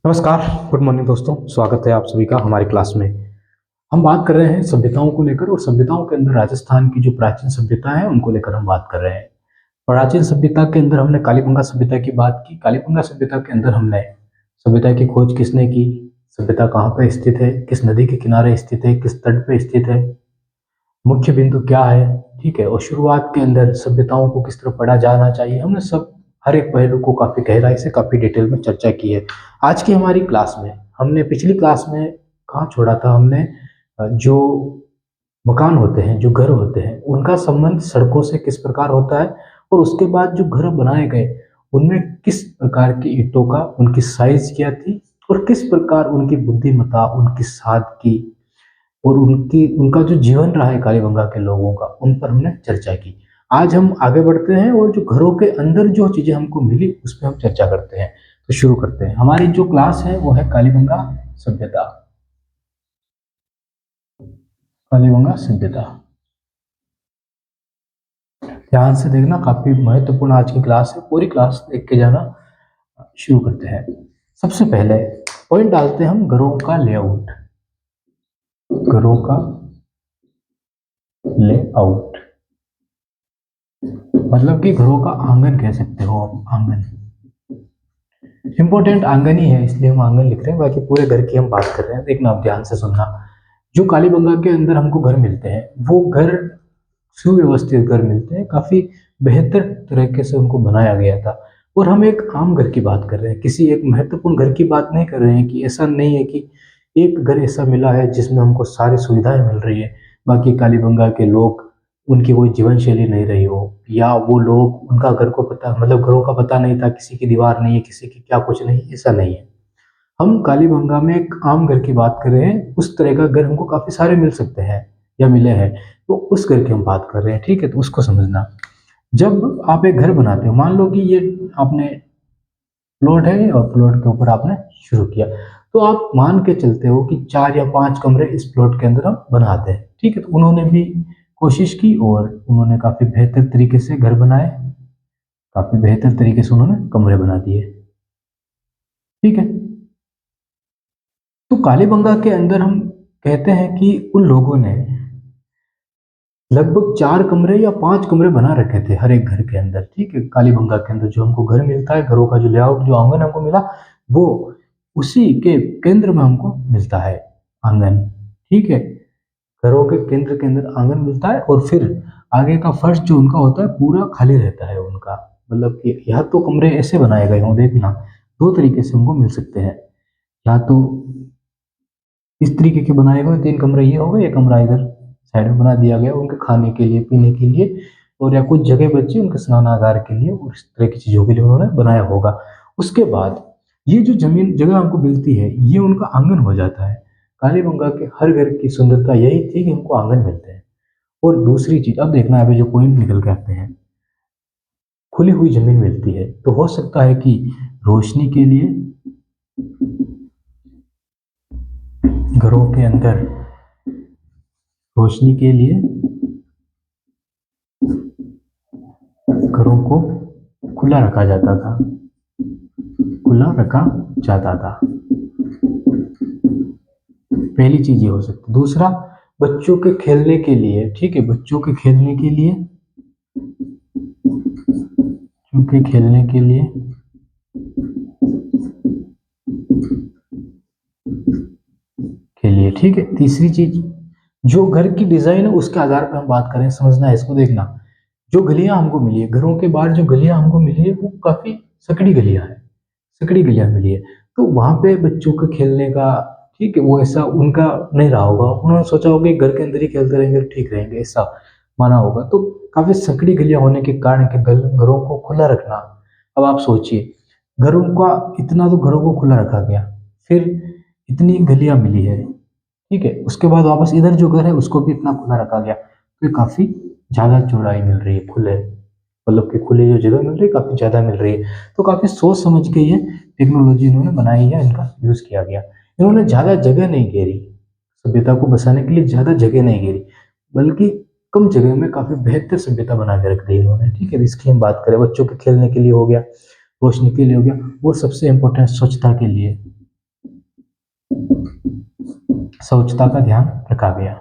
नमस्कार, good morning दोस्तों। स्वागत है आप सभी का हमारी क्लास में। हम बात कर रहे हैं सभ्यताओं को लेकर और सभ्यताओं के अंदर राजस्थान की जो प्राचीन सभ्यता है उनको लेकर हम बात कर रहे हैं। प्राचीन सभ्यता के अंदर हमने कालीबंगा सभ्यता की बात की। कालीबंगा सभ्यता के अंदर हमने सभ्यता की खोज किसने की, सभ्यता कहाँ पर स्थित है, किस नदी के किनारे स्थित है, किस तट पे स्थित है, मुख्य बिंदु क्या है, ठीक है। और शुरुआत के अंदर सभ्यताओं को किस तरह पढ़ा जाना चाहिए, हमने सब हर एक पहलू को काफी गहराई से काफी डिटेल में चर्चा की है। आज की हमारी क्लास में हमने पिछली क्लास में कहाँ छोड़ा था, हमने जो मकान होते हैं, जो घर होते हैं, उनका संबंध सड़कों से किस प्रकार होता है और उसके बाद जो घर बनाए गए उनमें किस प्रकार की ईंटों का उनकी साइज क्या थी और किस प्रकार उनकी बुद्धिमत्ता, उनकी सादगी और उनकी उनका जो जीवन रहा है कालीबंगा के लोगों का, उन पर हमने चर्चा की। आज हम आगे बढ़ते हैं और जो घरों के अंदर जो चीजें हमको मिली उस पर हम चर्चा करते हैं। तो शुरू करते हैं। हमारी जो क्लास है वो है कालीबंगा सभ्यता। कालीबंगा सभ्यता ध्यान से देखना, काफी महत्वपूर्ण आज की क्लास है, पूरी क्लास देख के जाना। शुरू करते हैं। सबसे पहले पॉइंट डालते हैं हम घरों का लेआउट। घरों का लेआउट मतलब कि घरों का आंगन कह सकते हो आप। आंगन इंपॉर्टेंट आंगन ही है, इसलिए हम आंगन लिख रहे हैं, बाकी पूरे घर की हम बात कर रहे हैं। देखना आप ध्यान से सुनना। जो कालीबंगा के अंदर हमको घर मिलते हैं वो घर सुव्यवस्थित घर मिलते हैं, काफी बेहतर तरीके से उनको बनाया गया था। और हम एक आम घर की बात कर रहे हैं, किसी एक महत्वपूर्ण घर की बात नहीं कर रहे हैं। कि ऐसा नहीं है कि एक घर ऐसा मिला है जिसमें हमको सारी सुविधाएं मिल रही है, बाकी कालीबंगा के लोग उनकी कोई जीवन शैली नहीं रही हो, या वो लोग उनका घर को पता, मतलब घरों का पता नहीं था, किसी की दीवार नहीं है, किसी की क्या कुछ नहीं, ऐसा नहीं है। हम कालीबंगा में एक आम घर की बात कर रहे हैं, उस तरह का घर हमको काफी सारे मिल सकते हैं या मिले हैं, तो उस घर की हम बात कर रहे हैं, ठीक है। तो उसको समझना। जब आप एक घर बनाते हो, मान लो कि ये आपने प्लॉट है और प्लॉट के ऊपर आपने शुरू किया, तो आप मान के चलते हो कि 4 या 5 कमरे इस प्लॉट के अंदर हम बनाते हैं, ठीक है। तो उन्होंने भी कोशिश की और उन्होंने काफी बेहतर तरीके से घर बनाए, काफी बेहतर तरीके से उन्होंने कमरे बना दिए, ठीक है। तो कालीबंगा के अंदर हम कहते हैं कि उन लोगों ने लगभग 4 कमरे या 5 कमरे बना रखे थे हर एक घर के अंदर, ठीक है। कालीबंगा के अंदर जो हमको घर मिलता है, घरों का जो लेआउट, जो आंगन हमको मिला, वो उसी के केंद्र में हमको मिलता है आंगन, ठीक है। घरों के केंद्र के अंदर आंगन मिलता है और फिर आगे का फर्श जो उनका होता है पूरा खाली रहता है उनका। मतलब कि या तो कमरे ऐसे बनाए गए हों, देखना 2 तरीके से हमको मिल सकते हैं। या तो इस तरीके के बनाए गए 3 कमरे ये हो गए, एक कमरा इधर साइड में बना दिया गया उनके खाने के लिए, पीने के लिए, और या कुछ जगह बची उनके स्नानागार के लिए, और इस तरह की चीजों के लिए उन्होंने बनाया होगा। उसके बाद ये जो जमीन जगह हमको मिलती है ये उनका आंगन हो जाता है। कालीबंगा के हर घर की सुंदरता यही थी कि हमको आंगन मिलते हैं। और दूसरी चीज, अब देखना अभी जो पॉइंट निकल के आते हैं, खुली हुई जमीन मिलती है, तो हो सकता है कि रोशनी के लिए घरों के अंदर, रोशनी के लिए घरों को खुला रखा जाता था, खुला रखा जाता था। पहली चीज ये हो सकती। दूसरा, बच्चों के खेलने के लिए, ठीक है, बच्चों के खेलने के लिए, बच्चों के खेलने के लिए, ठीक है। तीसरी चीज, जो घर की डिजाइन है उसके आधार पर हम बात करें, समझना है इसको। देखना, जो गलियां हमको मिली है, घरों के बाहर जो गलियां हमको मिली है वो काफी सकड़ी गलियां है, सकड़ी गलियां मिली है। तो वहां पे बच्चों के खेलने का, ठीक है, वो ऐसा उनका नहीं रहा होगा। उन्होंने सोचा होगा कि घर के अंदर ही खेलते रहेंगे तो ठीक रहेंगे, ऐसा माना होगा। तो काफी सकड़ी गलियां होने के कारण के घरों को खुला रखना। अब आप सोचिए, घरों का इतना तो घरों को खुला रखा गया, फिर इतनी गलियां मिली है, ठीक है। उसके बाद वापस इधर जो घर है उसको भी इतना खुला रखा गया, तो ये काफी ज्यादा चौड़ाई मिल रही है, खुले, मतलब कि खुली जो जगह मिल रही है काफी ज्यादा मिल रही है। तो काफी सोच समझ के ये टेक्नोलॉजी इन्होंने बनाई है, इनका यूज किया गया। इन्होंने ज्यादा जगह नहीं घेरी, सभ्यता को बसाने के लिए ज्यादा जगह नहीं घेरी, बल्कि कम जगह में काफी बेहतर सभ्यता बना के रख दी इन्होंने, ठीक है। इसकी हम बात करें, बच्चों के खेलने के लिए हो गया, रोशनी के लिए हो गया, और सबसे इंपॉर्टेंट स्वच्छता के लिए, स्वच्छता का ध्यान रखा गया।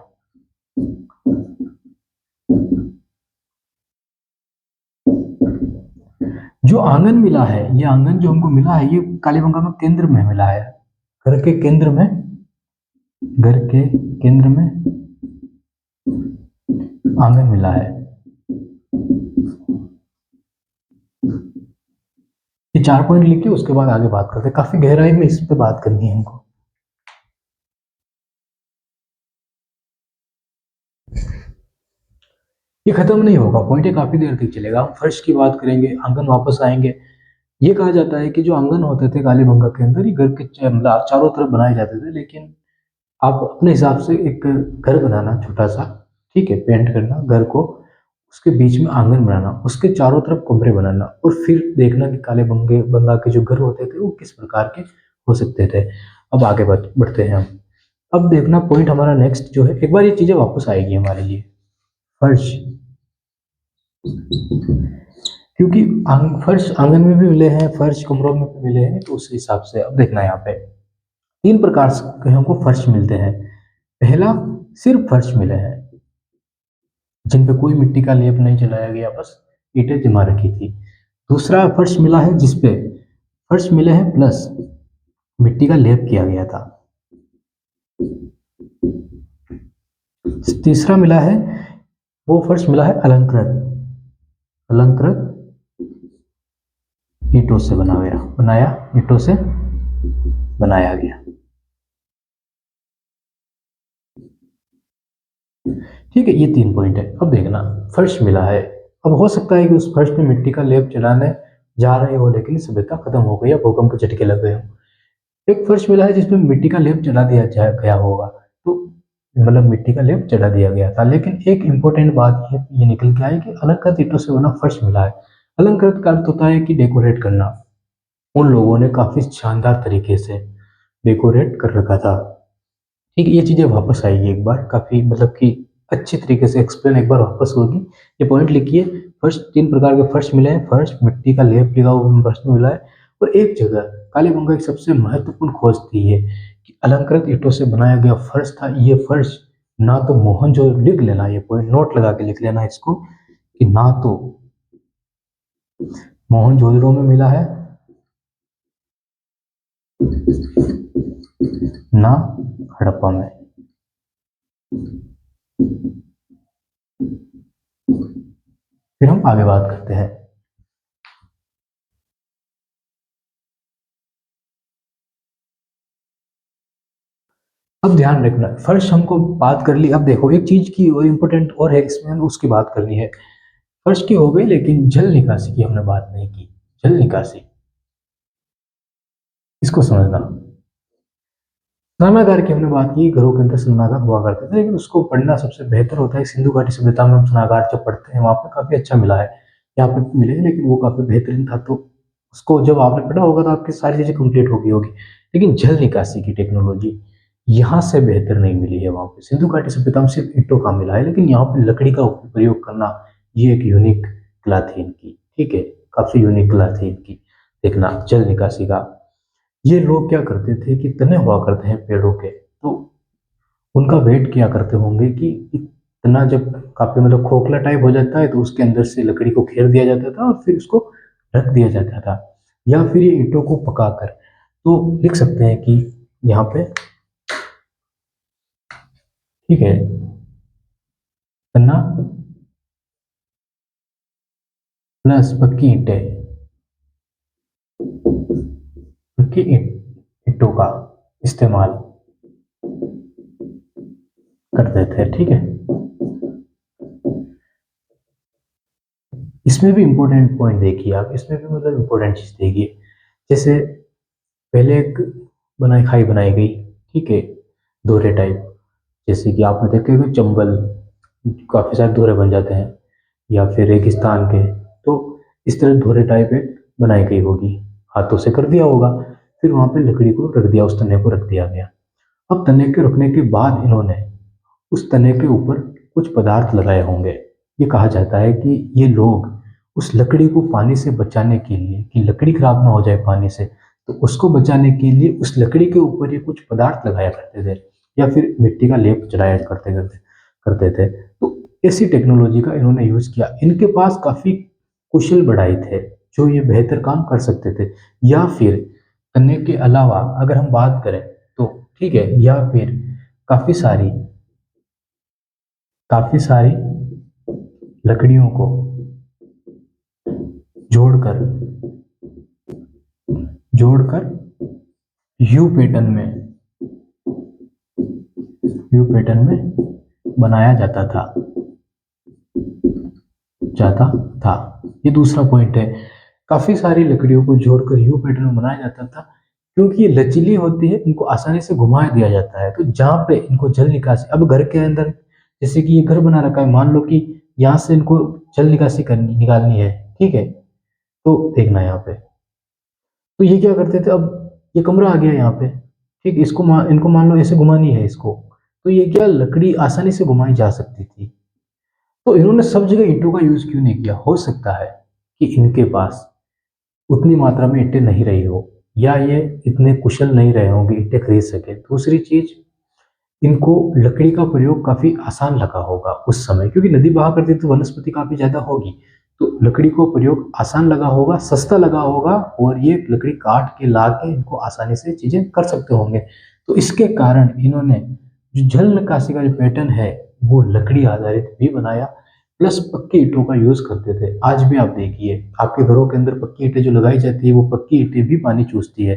जो आंगन मिला है, ये आंगन जो हमको मिला है, ये कालीबंगा में केंद्र में मिला है। घर के केंद्र में, घर के केंद्र में आंगन मिला है। ये 4 पॉइंट लिख के उसके बाद आगे बात करते हैं। काफी गहराई में इस पे बात करनी है हमको। ये खत्म नहीं होगा, पॉइंट ये काफी देर तक चलेगा। हम फर्श की बात करेंगे, आंगन वापस आएंगे। ये कहा जाता है कि जो आंगन होते थे कालीबंगा के अंदर, ये घर के मतलब चारों तरफ बनाए जाते थे, लेकिन आप अपने हिसाब से एक घर बनाना छोटा सा, ठीक है, पेंट करना घर को, उसके बीच में आंगन बनाना, उसके चारों तरफ कमरे बनाना, और फिर देखना कि काले बंगे बंगा के जो घर होते थे वो किस प्रकार के हो सकते थे। अब आगे बढ़ते हैं हम। अब देखना पॉइंट हमारा नेक्स्ट जो है, एक बार ये चीजें वापस आएगी हमारे लिए। फर्श, क्योंकि फर्श आंगन में भी मिले हैं, फर्श कमरों में भी मिले हैं, तो उस हिसाब से अब देखना यहाँ पे 3 प्रकार के हमको फर्श मिलते हैं। पहला, सिर्फ फर्श मिले हैं जिन पे कोई मिट्टी का लेप नहीं चलाया गया, बस ईंटें जमा रखी थी। दूसरा फर्श मिला है जिसपे फर्श मिले हैं प्लस मिट्टी का लेप किया गया था। तीसरा मिला है, वो फर्श मिला है अलंकृत, अलंकृत ईंटों से ईंटों से बनाया गया। ठीक है, ये 3 पॉइंट है। अब देखना, फर्श मिला है। अब हो सकता है कि उस फर्श पे मिट्टी का लेप चलाने जा रहे हो, लेकिन सभ्यता खत्म हो गई या भूकंप के झटके लग गए हो। एक फर्श मिला है जिसमें मिट्टी का लेप चला दिया गया होगा, तो मतलब मिट्टी का लेप चढ़ा दिया गया था। लेकिन एक इंपॉर्टेंट बात ये निकल के आई कि अलंकृत ईंटों से बना फर्श मिला है। अलंकृत का अर्थ होता है कि डेकोरेट करना। उन लोगों ने काफी शानदार तरीके से डेकोरेट कर रखा था। ठीक है, ये चीजें वापस आएगी एक बार, काफी मतलब कि अच्छी तरीके से एक्सप्लेन एक बार वापस होगी। ये पॉइंट लिखिए, फर्श 3 प्रकार के फर्श मिले हैं, फर्श मिट्टी का लेप लगा हुआ फर्श में मिला है, और एक जगह कालीबंगा की सबसे महत्वपूर्ण खोज थी ये कि अलंकृत ईंटों से बनाया गया फर्श था। ये फर्श ना तो मोहनजोदड़ो, लिख लेना ये पॉइंट, नोट लगा के लिख लेना इसको, कि ना तो मोहनजोदड़ो में मिला है, ना हड़प्पा में। फिर हम आगे बात करते हैं। अब ध्यान रखना, फर्श हमको बात कर ली। अब देखो एक चीज की और इम्पोर्टेंट और है इसमें, उसकी बात करनी है। फर्श की हो गई, लेकिन जल निकासी की हमने बात नहीं की। जल निकासी, इसको समझना। स्नानागार की हमने बात की, घरों के अंदर स्नानागार हुआ करते थे, लेकिन उसको पढ़ना सबसे बेहतर होता है। सिंधु घाटी सभ्यता में हम स्नानागार जब पढ़ते हैं, वहां पे काफी अच्छा मिला है। यहाँ पे भी मिले हैं, लेकिन वो काफी बेहतरीन था, तो उसको जब आपने पढ़ा होगा तो आपकी सारी चीजें कंप्लीट होगी होगी। लेकिन जल निकासी की टेक्नोलॉजी यहाँ से बेहतर नहीं मिली है। वहां पे सिंधु घाटी सभ्यता में सिर्फ ईंटों का मिला है, लेकिन यहाँ पे लकड़ी का प्रयोग करना, ये एक यूनिक कला थी इनकी। ठीक है, काफी यूनिक कला थी इनकी। देखना जल निकासी का, ये लोग क्या करते थे कि तने हुआ करते हैं पेड़ों के, तो उनका वेट किया करते होंगे कि इतना जब काफी मतलब खोखला टाइप हो जाता है, तो उसके अंदर से लकड़ी को घेर दिया जाता था और फिर उसको रख दिया जाता था, या फिर ये ईंटों को पकाकर। तो लिख सकते हैं कि यहाँ पे, ठीक है, तना प्लस पक्की ईंटें, पक्की ईंटों का इस्तेमाल करते थे। ठीक है, इसमें भी इंपॉर्टेंट पॉइंट देखिए आप, इसमें भी मतलब इंपॉर्टेंट चीज देखिए। जैसे पहले एक खाई बनाई गई, ठीक है, दोहरे टाइप, जैसे कि आपने देखे कि चंबल काफी सारे दोहरे बन जाते हैं, या फिर रेगिस्तान के, तो इस तरह दोहरे टाइप एक बनाई गई होगी, हाथों से कर दिया होगा, फिर वहां पे लकड़ी को रख दिया, उस तने को रख दिया गया। अब तने के रखने के बाद इन्होंने उस तने के ऊपर कुछ पदार्थ लगाए होंगे। ये कहा जाता है कि ये लोग उस लकड़ी को पानी से बचाने के लिए, कि लकड़ी खराब ना हो जाए पानी से, तो उसको बचाने के लिए उस लकड़ी के ऊपर ये कुछ पदार्थ लगाया करते थे। या फिर मिट्टी का लेप चढ़ाया करते करते करते थे। तो ऐसी टेक्नोलॉजी का इन्होंने यूज़ किया। इनके पास काफ़ी कुशल बढ़ई थे जो ये बेहतर काम कर सकते थे। या फिर करने के अलावा अगर हम बात करें तो ठीक है, या फिर काफ़ी सारी काफ़ी सारी लकड़ियों को जोड़कर जोड़कर यू पैटर्न में यू पैटर्न में बनाया जाता था। ये दूसरा पॉइंट है। काफी सारी लकड़ियों को जोड़कर यू पैटर्न में बनाया जाता था क्योंकि ये लचीली होती है, इनको आसानी से घुमा दिया जाता है। तो जहाँ पे इनको जल निकासी, अब घर के अंदर जैसे कि ये घर बना रखा है, मान लो कि यहाँ से इनको जल निकासी करनी निकालनी है, ठीक है, तो देखना यहाँ पे, तो ये क्या करते थे, अब ये कमरा आ गया यहाँ पे, ठीक, इनको मान लो ऐसे घुमानी है इसको, तो ये क्या लकड़ी आसानी से घुमाई जा सकती थी। तो इन्होंने सब जगह ईंटों का यूज क्यों नहीं किया? हो सकता है कि इनके पास उतनी मात्रा में ईंटें नहीं रही हो, या ये इतने कुशल नहीं रहे होंगे ईंटें खरीद सके। दूसरी चीज, इनको लकड़ी का प्रयोग काफी आसान लगा होगा उस समय, क्योंकि नदी बहा करती तो वनस्पति काफी ज्यादा होगी, तो लकड़ी को प्रयोग आसान लगा होगा, सस्ता लगा होगा, और ये लकड़ी काट के ला के इनको आसानी से चीजें कर सकते होंगे। तो इसके कारण इन्होंने जो जल निकासी का जो पैटर्न है वो लकड़ी आधारित भी बनाया, प्लस पक्की ईंटों का यूज करते थे। आज भी आप देखिए आपके घरों के अंदर पक्की ईंटें जो लगाई जाती है वो पक्की ईंटें भी पानी चूसती है।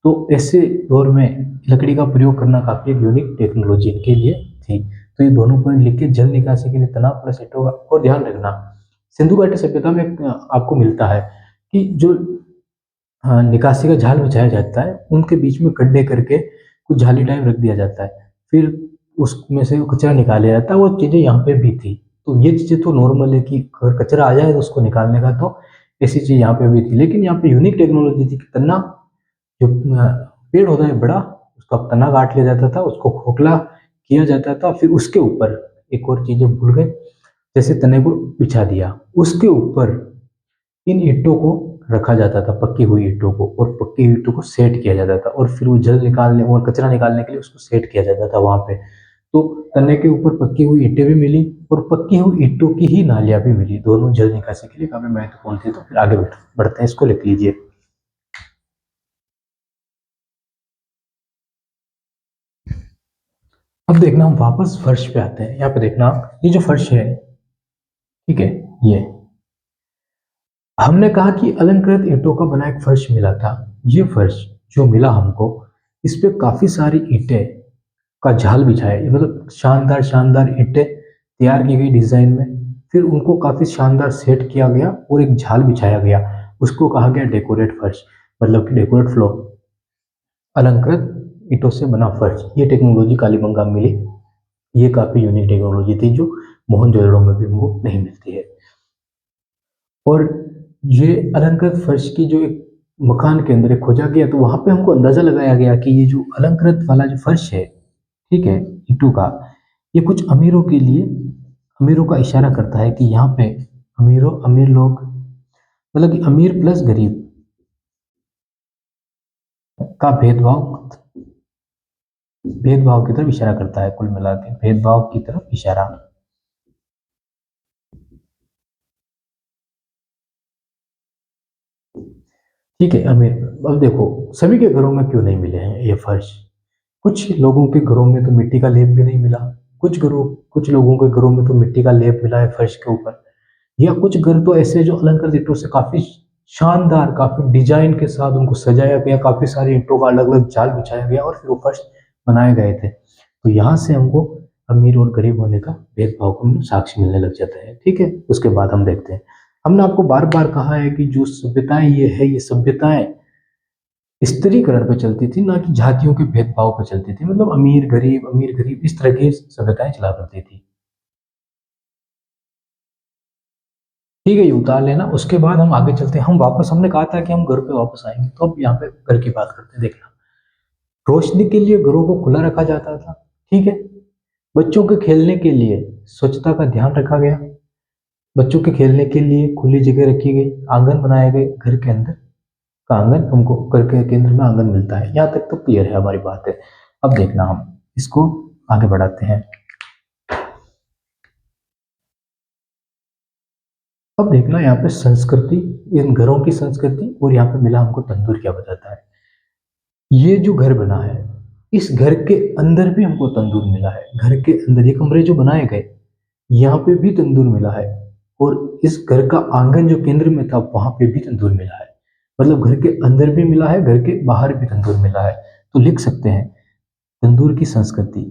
तो ऐसे दौर में लकड़ी का प्रयोग करना काफी एक यूनिक टेक्नोलॉजी इनके लिए थी। तो ये दोनों पॉइंट लिख के, जल निकासी के लिए तनाव प्लस ईंटों का। और ध्यान रखना, सिंधु घाटी सभ्यता में आपको मिलता है कि जो निकासी का जाल बिछाया जाता है उनके बीच में गड्ढे करके कुछ जाली टाइप रख दिया जाता है, फिर उसमें से कचरा निकाला जाता है। वो चीजें यहाँ पे भी थी। तो ये चीजें तो नॉर्मल है कि अगर कचरा आ जाए तो उसको निकालने का, तो ऐसी चीज यहाँ पे भी थी। लेकिन यहाँ पे यूनिक टेक्नोलॉजी थी कि तन्ना, जो पेड़ होता है बड़ा, उसका तना काट लिया जाता था, उसको खोखला किया जाता था, फिर उसके ऊपर एक और चीजें भूल गए, जैसे तने को बिछा दिया, उसके ऊपर इन ईंटों को रखा जाता था, पक्की हुई ईंटों को, और पक्की ईंटों को सेट किया जाता था, और फिर वो जल निकालने और कचरा निकालने के लिए उसको सेट किया जाता था वहां पे। तो तने के ऊपर पक्की हुई ईंटें भी मिली और पक्की हुई ईंटों की ही नालियां भी मिली, दोनों जल निकासी के लिए काफी महत्वपूर्ण थी। तो फिर आगे बढ़ते हैं, इसको लिख लीजिए। अब देखना, हम वापस फर्श पे आते हैं। यहाँ पे देखना, ये जो फर्श है, ठीक है, ये हमने कहा कि अलंकृत ईंटों का बना एक फर्श मिला था। ये फर्श जो मिला हमको, इस पे काफी सारी ईंटें का जाल बिछाया, मतलब शानदार शानदार ईंटें तैयार की गई डिजाइन में, फिर उनको काफी शानदार सेट किया गया और एक जाल बिछाया गया। उसको कहा गया डेकोरेट फर्श, मतलब कि डेकोरेट फ्लोर, अलंकृत ईंटों से बना फर्श। ये टेक्नोलॉजी कालीबंगा में मिली। ये काफी यूनिक टेक्नोलॉजी थी जो मोहनजोदड़ो में भी हमको नहीं मिलती है। और ये अलंकृत फर्श की जो एक मकान के अंदर एक खोजा गया, तो वहां पे हमको अंदाजा लगाया गया कि ये जो अलंकृत वाला जो फर्श है, ठीक है, ईंटों का, ये कुछ अमीरों के लिए, अमीरों का इशारा करता है कि यहाँ पे अमीर लोग, मतलब कि अमीर प्लस गरीब का भेदभाव भेदभाव की तरफ इशारा करता है। कुल मिला के भेदभाव की तरफ इशारा। ठीक है, अमीर। अब देखो, सभी के घरों में क्यों नहीं मिले हैं ये फर्श? कुछ लोगों के घरों में तो मिट्टी का लेप भी नहीं मिला, कुछ लोगों के घरों में तो मिट्टी का लेप मिला है फर्श के ऊपर, या कुछ घर तो ऐसे जो अलंकृत ईंटों से काफी शानदार, काफी डिजाइन के साथ उनको सजाया गया, काफी सारी ईंटों का अलग अलग जाल बिछाया गया और फिर वो फर्श बनाए गए थे। तो यहाँ से हमको अमीर और गरीब होने का भेदभाव को साक्ष्य मिलने लग जाता है। ठीक है, उसके बाद हम देखते हैं, हमने आपको बार बार कहा है कि जो सभ्यताएं ये है, ये सभ्यताएं स्त्रीकरण पे चलती थी, ना कि जातियों के भेदभाव पे चलती थी। मतलब अमीर गरीब इस तरह की सभ्यताएं चला करती थी। ठीक है, ये उतार लेना। उसके बाद हम आगे चलते हैं, हम वापस, हमने कहा था कि हम घर पे वापस आएंगे, तो अब यहाँ पे घर की बात करते हैं। देखना, रोशनी के लिए घरों को खुला रखा जाता था, ठीक है, बच्चों के खेलने के लिए स्वच्छता का ध्यान रखा गया, बच्चों के खेलने के लिए खुली जगह रखी गई, आंगन बनाए गए, घर के अंदर का आंगन, हमको घर के केंद्र में आंगन मिलता है। यहाँ तक तो क्लियर है हमारी बात है। अब देखना, हम इसको आगे बढ़ाते हैं। अब देखना यहाँ पे संस्कृति, इन घरों की संस्कृति और यहाँ पे मिला हमको तंदूर क्या बताता है। ये जो घर बना है, इस घर के अंदर भी हमको तंदूर मिला है। घर के अंदर ये कमरे जो बनाए गए, यहाँ पे भी तंदूर मिला है। और इस घर का आंगन जो केंद्र में था, वहां पे भी तंदूर मिला है। मतलब घर के अंदर भी मिला है, घर के बाहर भी तंदूर मिला है। तो लिख सकते हैं तंदूर की संस्कृति।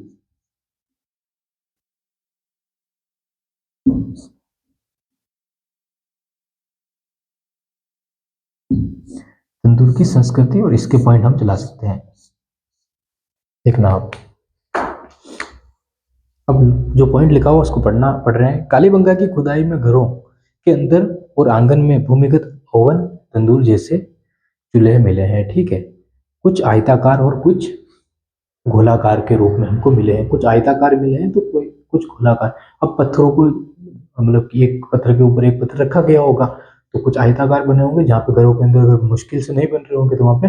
तंदूर की संस्कृति और इसके पॉइंट हम चला सकते हैं। देखना अब जो पॉइंट लिखा हुआ उसको पढ़ रहे हैं। कालीबंगा की खुदाई में घरों के अंदर और आंगन में भूमिगत ओवन, तंदूर जैसे चूल्हे मिले हैं। ठीक है, कुछ आयताकार और कुछ गोलाकार के रूप में हमको मिले हैं। कुछ आयताकार मिले हैं तो कोई कुछ गोलाकार। अब पत्थरों को, मतलब कि एक पत्थर के ऊपर एक पत्थर रखा गया होगा, तो कुछ आयताकार बने होंगे। जहाँ पे घरों के अंदर अगर मुश्किल से नहीं बन रहे होंगे तो वहां पे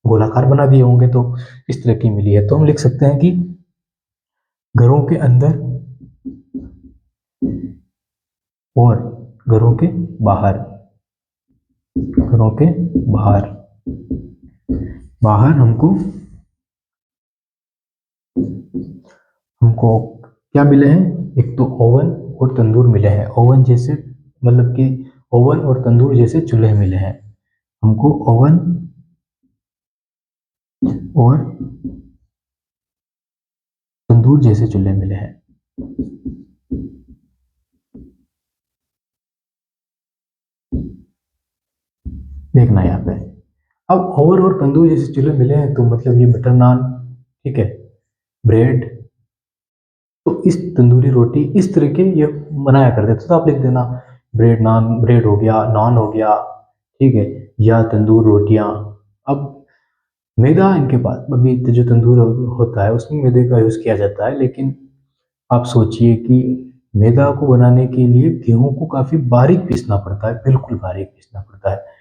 गोलाकार बना दिए होंगे। तो इस तरह की मिली है। तो हम लिख सकते हैं कि घरों के अंदर और घरों के बाहर, घरों के बाहर, बाहर हमको हमको क्या मिले हैं? एक तो ओवन और तंदूर मिले हैं। ओवन जैसे, मतलब कि ओवन और तंदूर जैसे चूल्हे मिले हैं हमको। ओवन और तंदूर जैसे चूल्हे मिले हैं। देखना यहाँ पे, अब ओवन और तंदूर जैसे चूल्हे मिले हैं तो मतलब ये बटर नान, ठीक है, ब्रेड, तो इस तंदूरी रोटी इस तरह के ये बनाया करते थे। तो आप लिख देना ब्रेड नान, ब्रेड हो गया, नान हो गया, ठीक है, या तंदूर रोटियां। अब मैदा इनके पास, अभी जो तंदूर होता है उसमें मैदे का यूज़ किया जाता है। लेकिन आप सोचिए कि मैदा को बनाने के लिए गेहूं को काफ़ी बारीक पीसना पड़ता है, बिल्कुल बारीक पीसना पड़ता है।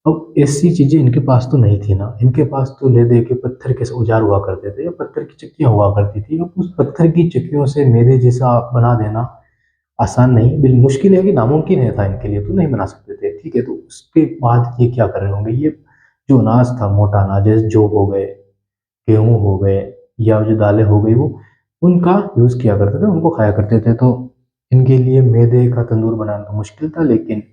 अब ऐसी चीज़ें इनके पास तो नहीं थी ना। इनके पास तो ले दे के पत्थर के औजार हुआ करते थे या पत्थर की चक्कियाँ हुआ करती थी। अब उस पत्थर की चक्कियों से मैदे जैसा बना देना आसान नहीं, बिल्कुल मुश्किल है कि नामुमकिन है था इनके लिए, तो नहीं बना सकते थे। ठीक है, तो उसके बाद ये क्या कर रहे होंगे? ये जो अनाज था, मोटा अनाज, जैसे जौ हो गए, गेहूं हो गए, या जो दालें हो गई, वो उनका यूज़ किया करते थे, उनको खाया करते थे। तो इनके लिए मैदे का तंदूर बनाना तो मुश्किल था, लेकिन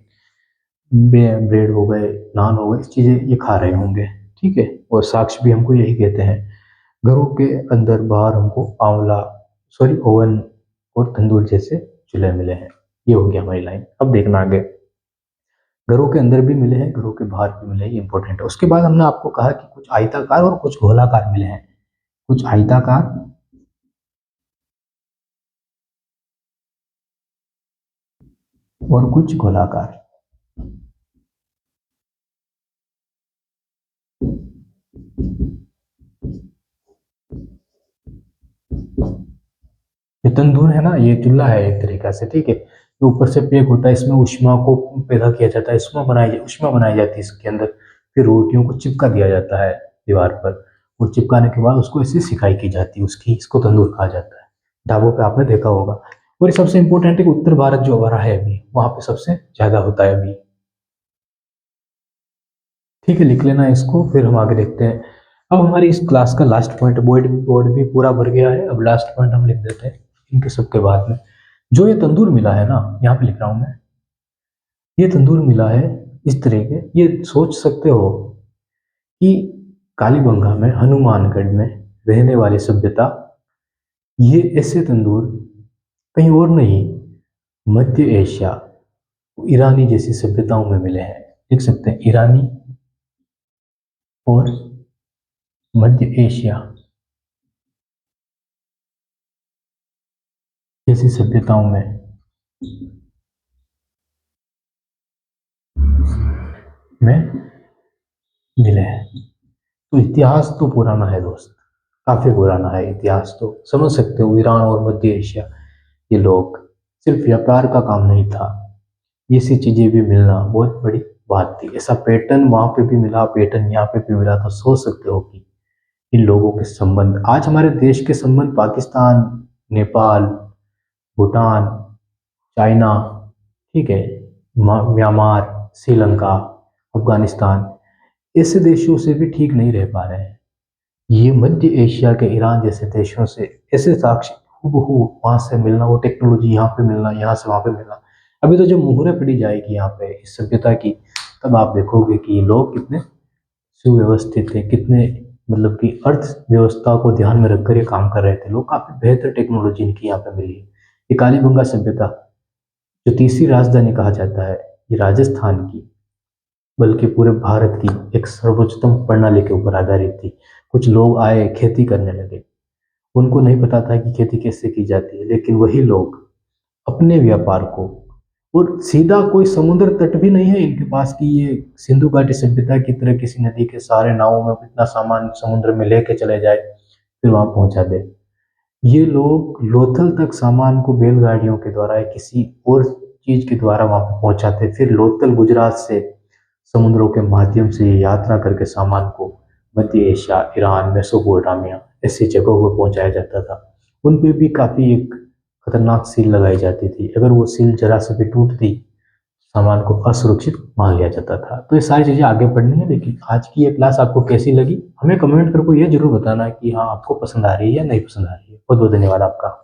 ब्रेड हो गए, नान हो गए, इस चीज़ें ये खा रहे होंगे। ठीक है, और साक्ष्य भी हमको यही कहते हैं। घरों के अंदर बाहर हमको आंवला, सॉरी, ओवन और तंदूर जैसे चूल्हे मिले हैं। ये हो गया हमारी लाइन। अब देखना आगे, घरों के अंदर भी मिले हैं, घरों के बाहर भी मिले हैं, ये इंपॉर्टेंट है। उसके बाद हमने आपको कहा कि कुछ आयताकार और कुछ गोलाकार मिले हैं। कुछ आयताकार और कुछ गोलाकार। ये तंदूर है ना, ये चूल्हा है एक तरीका से। ठीक है, ये ऊपर से पैक होता है, इसमें उष्मा को पैदा किया जाता है, उष्मा बनाई जाती है इसके अंदर। फिर रोटियों को चिपका दिया जाता है दीवार पर, और चिपकाने के बाद उसको ऐसे सिकाई की जाती है उसकी, इसको तंदूर कहा जाता है। ढाबों पे आपने देखा होगा। और ये सबसे इंपॉर्टेंट है कि उत्तर भारत जो हमारा है अभी, वहां पे सबसे ज्यादा होता है अभी। ठीक है, लिख लेना इसको, फिर हम आगे देखते हैं। अब हमारी इस क्लास का लास्ट पॉइंट, बोर्ड बोर्ड भी पूरा भर गया है। अब लास्ट पॉइंट हम लिख देते हैं इनके सबके बाद में। जो ये तंदूर मिला है ना, यहाँ पे लिख रहा हूं मैं, ये तंदूर मिला है इस तरह के, ये सोच सकते हो कि कालीबंगा में, हनुमानगढ़ में रहने वाली सभ्यता, ये ऐसे तंदूर कहीं और नहीं, मध्य एशिया, ईरानी जैसी सभ्यताओं में मिले हैं। लिख सकते हैं ईरानी और मध्य एशिया जैसी सभ्यताओं में मिले हैं। तो इतिहास तो पुराना है दोस्त, काफी पुराना है इतिहास। तो समझ सकते हो, ईरान और मध्य एशिया, ये लोग, सिर्फ व्यापार का काम नहीं था, ये सी चीजें भी मिलना बहुत बड़ी बात थी। ऐसा पैटर्न वहां पे भी मिला, पैटर्न यहाँ पे भी मिला, तो सोच सकते हो कि इन लोगों के संबंध, आज हमारे देश के संबंध पाकिस्तान, नेपाल, भूटान, चाइना, ठीक है, म्यांमार, श्रीलंका, अफगानिस्तान, ऐसे देशों से भी ठीक नहीं रह पा रहे हैं। ये मध्य एशिया के ईरान जैसे देशों से ऐसे साक्षी हूबहू वहाँ से मिलना, वो टेक्नोलॉजी यहाँ पे मिलना, यहाँ से वहाँ पे मिलना। अभी तो जब मुहरें पड़ी जाएगी यहाँ पे इस सभ्यता की, तब आप देखोगे कि लोग कितने सुव्यवस्थित थे, कितने मतलब कि अर्थव्यवस्था को ध्यान में रखकर ये काम कर रहे थे लोग। काफ़ी बेहतर टेक्नोलॉजी इनकी यहाँ पे मिली है। ये कालीबंगा सभ्यता जो तीसरी राजधानी कहा जाता है, ये राजस्थान की बल्कि पूरे भारत की एक सर्वोच्चतम प्रणाली के ऊपर आधारित थी। कुछ लोग आए, खेती करने लगे, उनको नहीं पता था कि खेती कैसे की जाती है, लेकिन वही लोग अपने व्यापार को, और सीधा कोई समुद्र तट भी नहीं है इनके पास कि ये सिंधु घाटी सभ्यता की तरह किसी नदी के सारे नावों में इतना सामान समुद्र में लेके चले जाए फिर वहां पहुंचा दे। ये लोग लोथल तक सामान को बैलगाड़ियों के द्वारा या किसी और चीज के द्वारा वहां पर पहुंचाते, फिर लोथल गुजरात से समुद्रों के माध्यम से ये यात्रा करके सामान को मध्य एशिया, ईरान, मेसोपोटामिया ऐसी जगहों पर पहुंचाया जाता था। उन पे भी काफी एक खतरनाक सील लगाई जाती थी, अगर वो सील जरा से भी टूटती सामान को असुरक्षित मान लिया जाता था। तो ये सारी चीजें आगे बढ़नी है, लेकिन आज की ये क्लास आपको कैसी लगी हमें कमेंट करके ये जरूर बताना कि हाँ आपको पसंद आ रही है या नहीं पसंद आ रही है। बहुत बहुत धन्यवाद आपका।